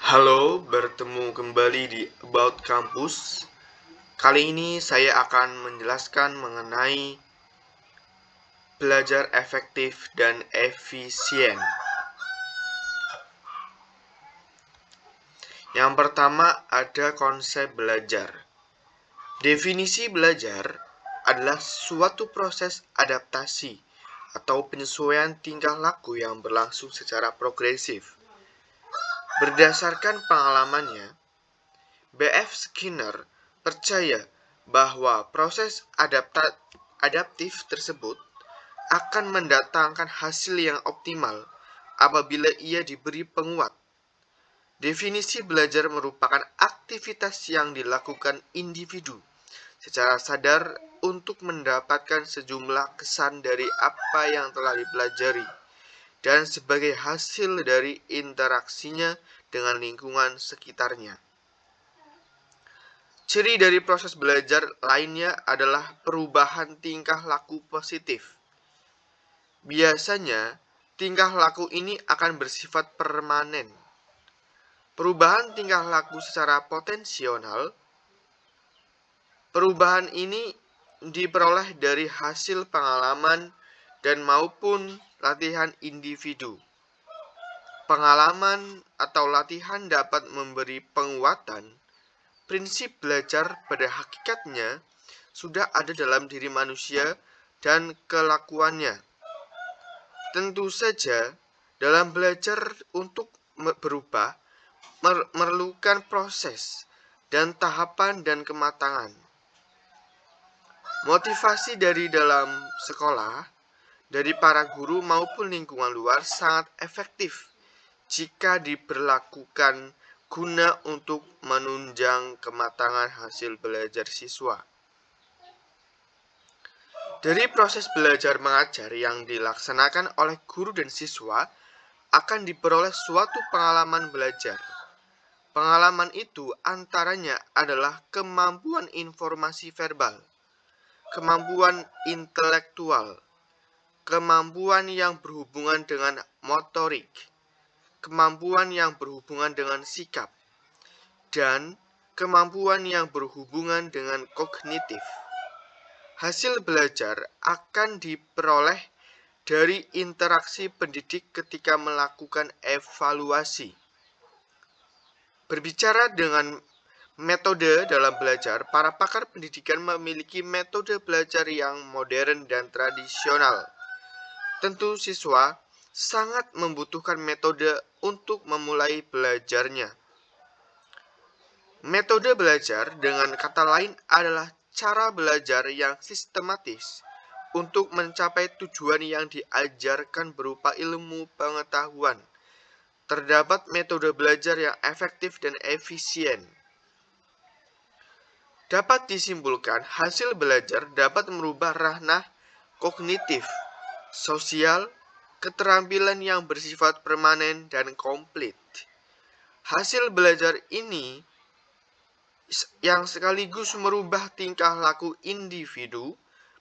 Halo, bertemu kembali di About Campus. Kali ini saya akan menjelaskan mengenai belajar efektif dan efisien. Yang pertama ada konsep belajar. Definisi belajar adalah suatu proses adaptasi atau penyesuaian tingkah laku yang berlangsung secara progresif. Berdasarkan pengalamannya, B.F. Skinner percaya bahwa proses adaptif tersebut akan mendatangkan hasil yang optimal apabila ia diberi penguat. Definisi belajar merupakan aktivitas yang dilakukan individu secara sadar untuk mendapatkan sejumlah kesan dari apa yang telah dipelajari dan sebagai hasil dari interaksinya dengan lingkungan sekitarnya. Ciri dari proses belajar lainnya adalah perubahan tingkah laku positif. Biasanya, tingkah laku ini akan bersifat permanen. Perubahan tingkah laku secara potensial, perubahan ini diperoleh dari hasil pengalaman dan maupun latihan individu. Pengalaman atau latihan dapat memberi penguatan. Prinsip belajar pada hakikatnya sudah ada dalam diri manusia dan kelakuannya. Tentu saja, dalam belajar untuk berubah memerlukan proses dan tahapan dan kematangan. Motivasi dari dalam sekolah, dari para guru maupun lingkungan luar sangat efektif jika diberlakukan guna untuk menunjang kematangan hasil belajar siswa. Dari proses belajar mengajar yang dilaksanakan oleh guru dan siswa akan diperoleh suatu pengalaman belajar. Pengalaman itu antaranya adalah kemampuan informasi verbal, kemampuan intelektual, kemampuan yang berhubungan dengan motorik, kemampuan yang berhubungan dengan sikap, dan kemampuan yang berhubungan dengan kognitif. Hasil belajar akan diperoleh dari interaksi pendidik ketika melakukan evaluasi. Berbicara dengan metode dalam belajar, para pakar pendidikan memiliki metode belajar yang modern dan tradisional. Tentu siswa sangat membutuhkan metode untuk memulai belajarnya. Metode belajar dengan kata lain adalah cara belajar yang sistematis untuk mencapai tujuan yang diajarkan berupa ilmu pengetahuan. Terdapat metode belajar yang efektif dan efisien. Dapat disimpulkan, hasil belajar dapat merubah ranah kognitif, sosial, keterampilan yang bersifat permanen dan komplit. Hasil belajar ini yang sekaligus merubah tingkah laku individu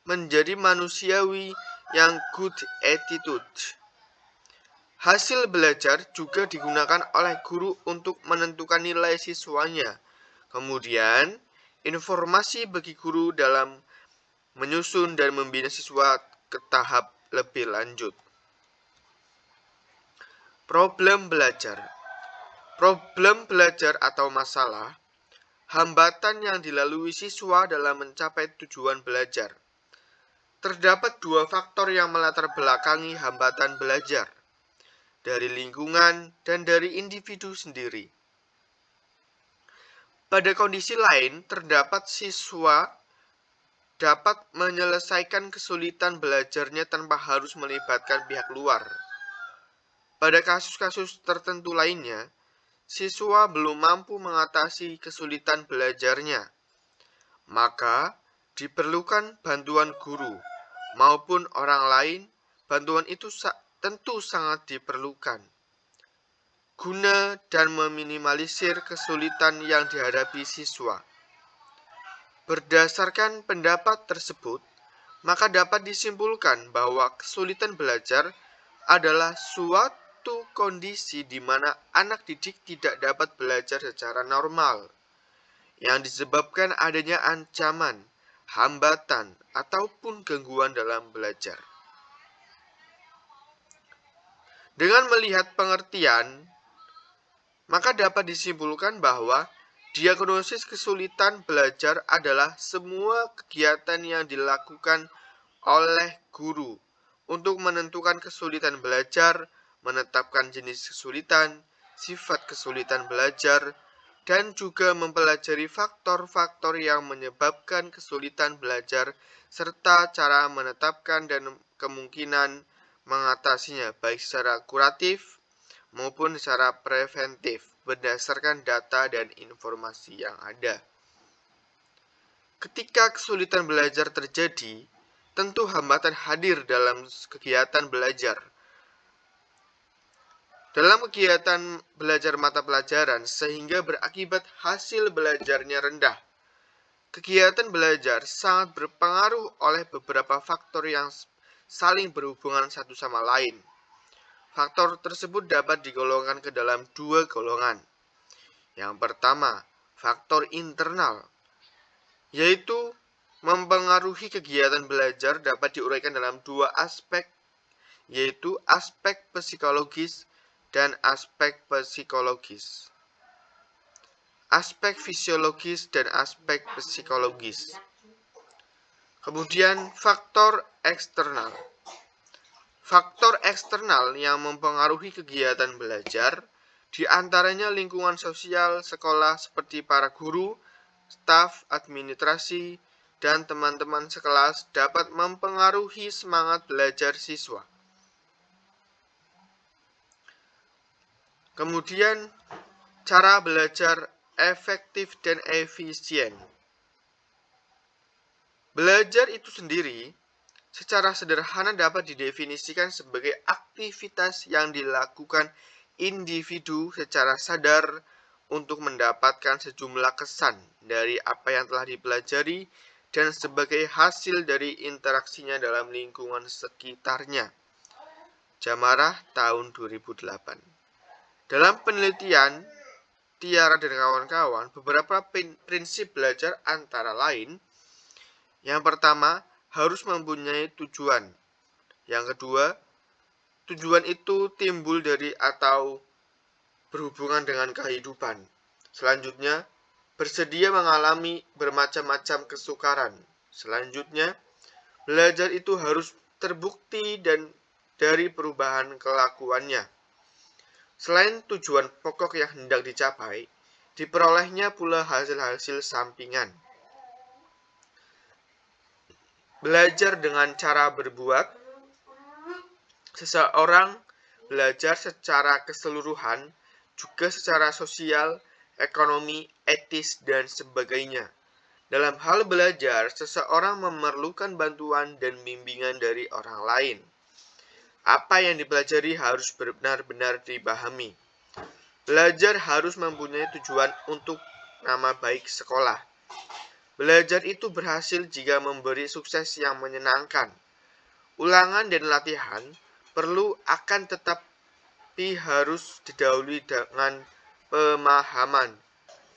menjadi manusiawi yang good attitude. Hasil belajar juga digunakan oleh guru untuk menentukan nilai siswanya. Kemudian, informasi bagi guru dalam menyusun dan membina siswa ke tahap lebih lanjut. Problem belajar. Problem belajar atau masalah, hambatan yang dilalui siswa dalam mencapai tujuan belajar. Terdapat dua faktor yang melatar belakangi hambatan belajar, dari lingkungan dan dari individu sendiri. Pada kondisi lain, terdapat siswa dapat menyelesaikan kesulitan belajarnya tanpa harus melibatkan pihak luar. Pada kasus-kasus tertentu lainnya, siswa belum mampu mengatasi kesulitan belajarnya, maka diperlukan bantuan guru maupun orang lain. Bantuan itu tentu sangat diperlukan guna dan meminimalisir kesulitan yang dihadapi siswa. Berdasarkan pendapat tersebut, maka dapat disimpulkan bahwa kesulitan belajar adalah suatu kondisi di mana anak didik tidak dapat belajar secara normal, yang disebabkan adanya ancaman, hambatan, ataupun gangguan dalam belajar. Dengan melihat pengertian, maka dapat disimpulkan bahwa diagnosis kesulitan belajar adalah semua kegiatan yang dilakukan oleh guru untuk menentukan kesulitan belajar, menetapkan jenis kesulitan, sifat kesulitan belajar, dan juga mempelajari faktor-faktor yang menyebabkan kesulitan belajar serta cara menetapkan dan kemungkinan mengatasinya baik secara kuratif maupun secara preventif berdasarkan data dan informasi yang ada. Ketika kesulitan belajar terjadi, tentu hambatan hadir dalam kegiatan belajar. Dalam kegiatan belajar mata pelajaran sehingga berakibat hasil belajarnya rendah. Kegiatan belajar sangat berpengaruh oleh beberapa faktor yang saling berhubungan satu sama lain. Faktor tersebut dapat digolongkan ke dalam dua golongan. Yang pertama, faktor internal, yaitu mempengaruhi kegiatan belajar dapat diuraikan dalam dua aspek, yaitu aspek psikologis dan aspek psikologis. Aspek fisiologis dan aspek psikologis. Kemudian faktor eksternal. Faktor eksternal yang mempengaruhi kegiatan belajar, di antaranya lingkungan sosial sekolah seperti para guru, staf administrasi, dan teman-teman sekelas dapat mempengaruhi semangat belajar siswa. Kemudian, cara belajar efektif dan efisien. Belajar itu sendiri secara sederhana dapat didefinisikan sebagai aktivitas yang dilakukan individu secara sadar untuk mendapatkan sejumlah kesan dari apa yang telah dipelajari dan sebagai hasil dari interaksinya dalam lingkungan sekitarnya. Jamarah tahun 2008. Dalam penelitian Tiara dan kawan-kawan, beberapa prinsip belajar antara lain, yang pertama, harus mempunyai tujuan. Yang kedua, tujuan itu timbul dari atau berhubungan dengan kehidupan. Selanjutnya, bersedia mengalami bermacam-macam kesukaran. Selanjutnya, belajar itu harus terbukti dan dari perubahan kelakuannya. Selain tujuan pokok yang hendak dicapai, diperolehnya pula hasil-hasil sampingan. Belajar dengan cara berbuat. Seseorang belajar secara keseluruhan, juga secara sosial, ekonomi, etis, dan sebagainya. Dalam hal belajar, seseorang memerlukan bantuan dan bimbingan dari orang lain. Apa yang dipelajari harus benar-benar dipahami. Belajar harus mempunyai tujuan untuk nama baik sekolah. Belajar itu berhasil jika memberi sukses yang menyenangkan. Ulangan dan latihan perlu akan tetapi harus didahului dengan pemahaman.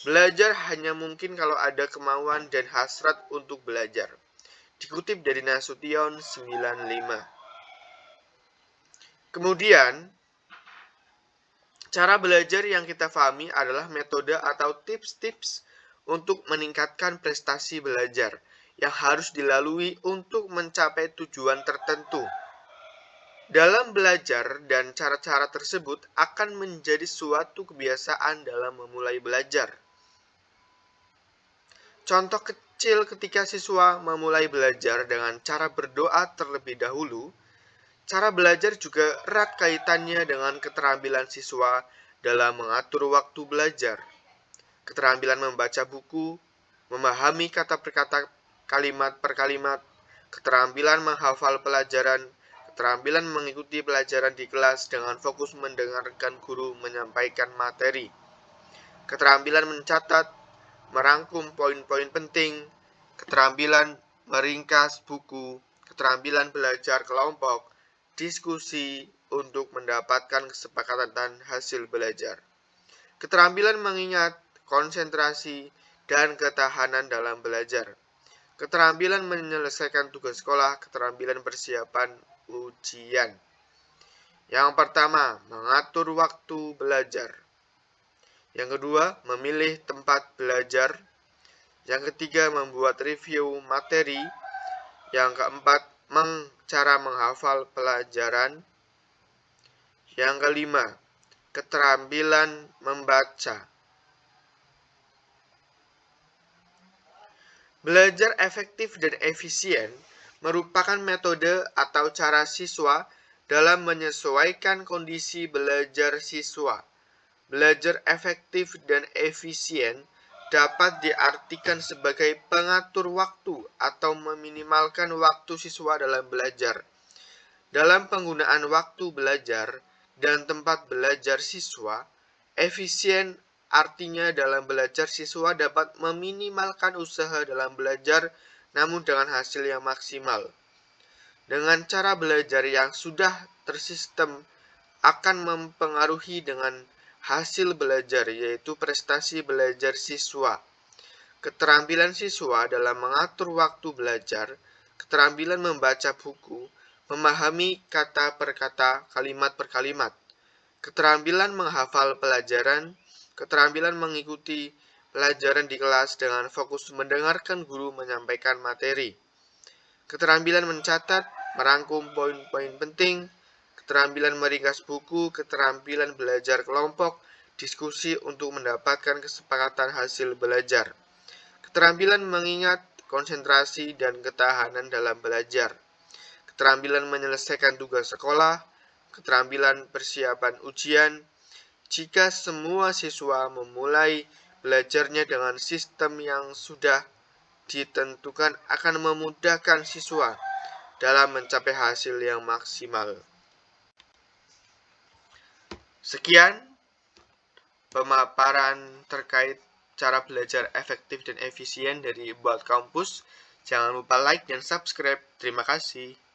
Belajar hanya mungkin kalau ada kemauan dan hasrat untuk belajar. Dikutip dari Nasution 95. Kemudian, cara belajar yang kita pahami adalah metode atau tips-tips untuk meningkatkan prestasi belajar yang harus dilalui untuk mencapai tujuan tertentu. Dalam belajar dan cara-cara tersebut akan menjadi suatu kebiasaan dalam memulai belajar. Contoh kecil ketika siswa memulai belajar dengan cara berdoa terlebih dahulu, cara belajar juga erat kaitannya dengan keterampilan siswa dalam mengatur waktu belajar. Keterampilan membaca buku, memahami kata per kata, kalimat per kalimat, keterampilan menghafal pelajaran, keterampilan mengikuti pelajaran di kelas dengan fokus mendengarkan guru menyampaikan materi, keterampilan mencatat, merangkum poin-poin penting, keterampilan meringkas buku, keterampilan belajar kelompok, diskusi, untuk mendapatkan kesepakatan hasil belajar. Keterampilan mengingat, konsentrasi, dan ketahanan dalam belajar. Keterampilan menyelesaikan tugas sekolah, keterampilan persiapan ujian. Yang pertama, mengatur waktu belajar. Yang kedua, memilih tempat belajar. Yang ketiga, membuat review materi. Yang keempat, cara menghafal pelajaran. Yang kelima, keterampilan membaca. Belajar efektif dan efisien merupakan metode atau cara siswa dalam menyesuaikan kondisi belajar siswa. Belajar efektif dan efisien dapat diartikan sebagai pengatur waktu atau meminimalkan waktu siswa dalam belajar. Dalam penggunaan waktu belajar dan tempat belajar siswa, efisien artinya dalam belajar siswa dapat meminimalkan usaha dalam belajar namun dengan hasil yang maksimal. Dengan cara belajar yang sudah tersistem akan mempengaruhi dengan hasil belajar, yaitu prestasi belajar siswa. Keterampilan siswa dalam mengatur waktu belajar, keterampilan membaca buku, memahami kata per kata, kalimat per kalimat, keterampilan menghafal pelajaran, keterampilan mengikuti pelajaran di kelas dengan fokus mendengarkan guru menyampaikan materi, keterampilan mencatat, merangkum poin-poin penting, keterampilan meringkas buku, keterampilan belajar kelompok, diskusi untuk mendapatkan kesepakatan hasil belajar, keterampilan mengingat, konsentrasi, dan ketahanan dalam belajar, keterampilan menyelesaikan tugas sekolah, keterampilan persiapan ujian. Jika semua siswa memulai belajarnya dengan sistem yang sudah ditentukan akan memudahkan siswa dalam mencapai hasil yang maksimal. Sekian pemaparan terkait cara belajar efektif dan efisien dari Buat Kampus. Jangan lupa like dan subscribe. Terima kasih.